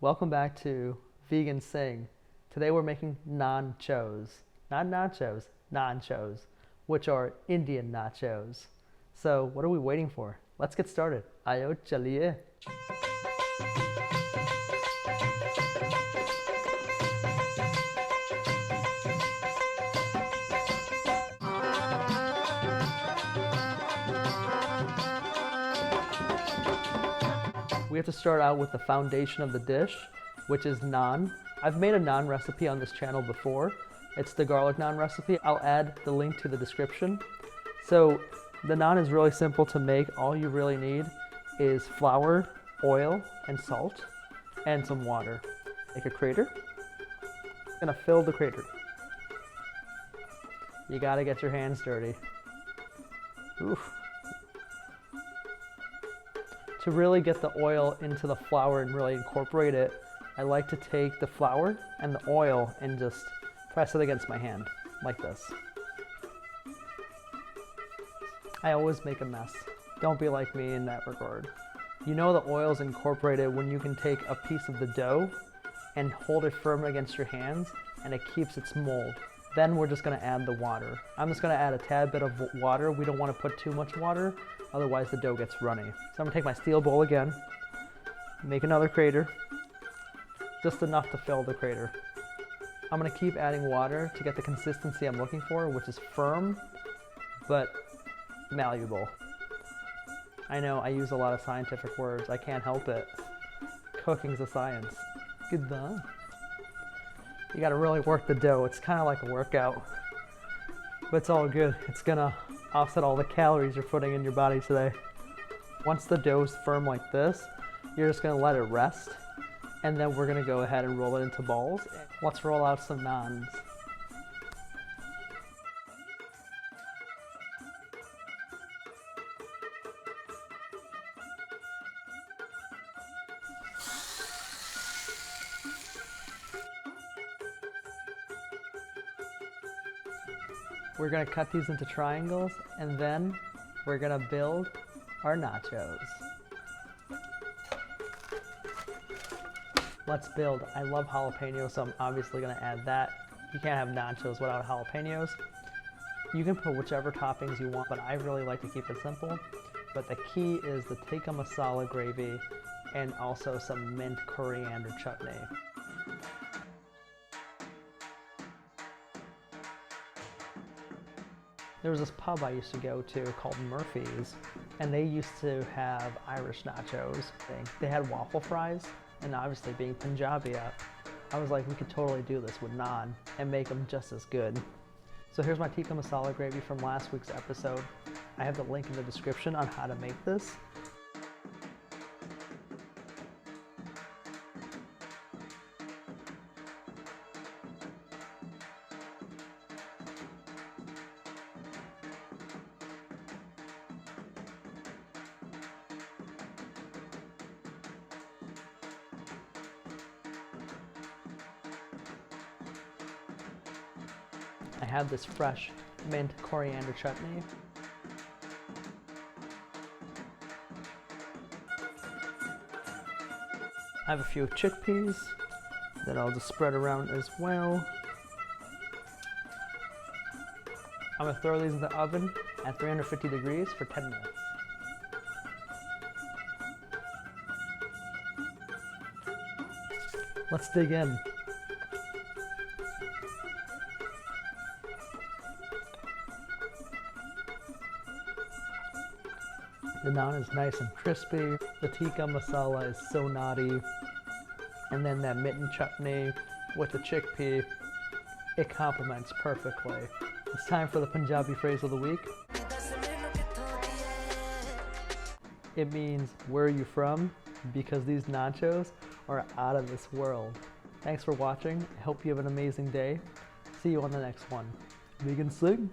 Welcome back to Vegan Sing. Today we're making naanchos. Not nachos, naanchos, which are Indian nachos. So what are we waiting for? Let's get started. Aayo chaliye. We have to start out with the foundation of the dish, which is naan. I've made a naan recipe on this channel before. It's the garlic naan recipe. I'll add the link to the description. So the naan is really simple to make. All you really need is flour, oil, and salt, and some water. Make a crater. I'm gonna fill the crater. You gotta get your hands dirty. Oof. To really get the oil into the flour and really incorporate it, I like to take the flour and the oil and just press it against my hand, like this. I always make a mess. Don't be like me in that regard. You know the oil's incorporated when you can take a piece of the dough and hold it firm against your hands and it keeps its mold. Then we're just gonna add the water. I'm just gonna add a tad bit of water. We don't wanna put too much water, otherwise the dough gets runny. So I'm gonna take my steel bowl again, make another crater, just enough to fill the crater. I'm gonna keep adding water to get the consistency I'm looking for, which is firm, but malleable. I know I use a lot of scientific words, I can't help it. Cooking's a science. Goodbye. You gotta really work the dough. It's kind of like a workout, but it's all good. It's gonna offset all the calories you're putting in your body today. Once the dough's firm like this, you're just gonna let it rest, and then we're gonna go ahead and roll it into balls. Let's roll out some naans. We're gonna cut these into triangles, and then we're gonna build our nachos. Let's build. I love jalapenos, so I'm obviously gonna add that. You can't have nachos without jalapenos. You can put whichever toppings you want, but I really like to keep it simple. But the key is the tikka masala gravy and also some mint coriander chutney. There was this pub I used to go to called Murphy's, and they used to have Irish nachos. They had waffle fries, and obviously being Punjabi, I was like, we could totally do this with naan and make them just as good. So here's my tikka masala gravy from last week's episode. I have the link in the description on how to make this. I have this fresh mint coriander chutney. I have a few chickpeas that I'll just spread around as well. I'm gonna throw these in the oven at 350 degrees for 10 minutes. Let's dig in. The naan is nice and crispy. The tikka masala is so nutty. And then that mint chutney with the chickpea, it complements perfectly. It's time for the Punjabi phrase of the week. It means, where are you from? Because these nachos are out of this world. Thanks for watching. I hope you have an amazing day. See you on the next one. Vegan Sing.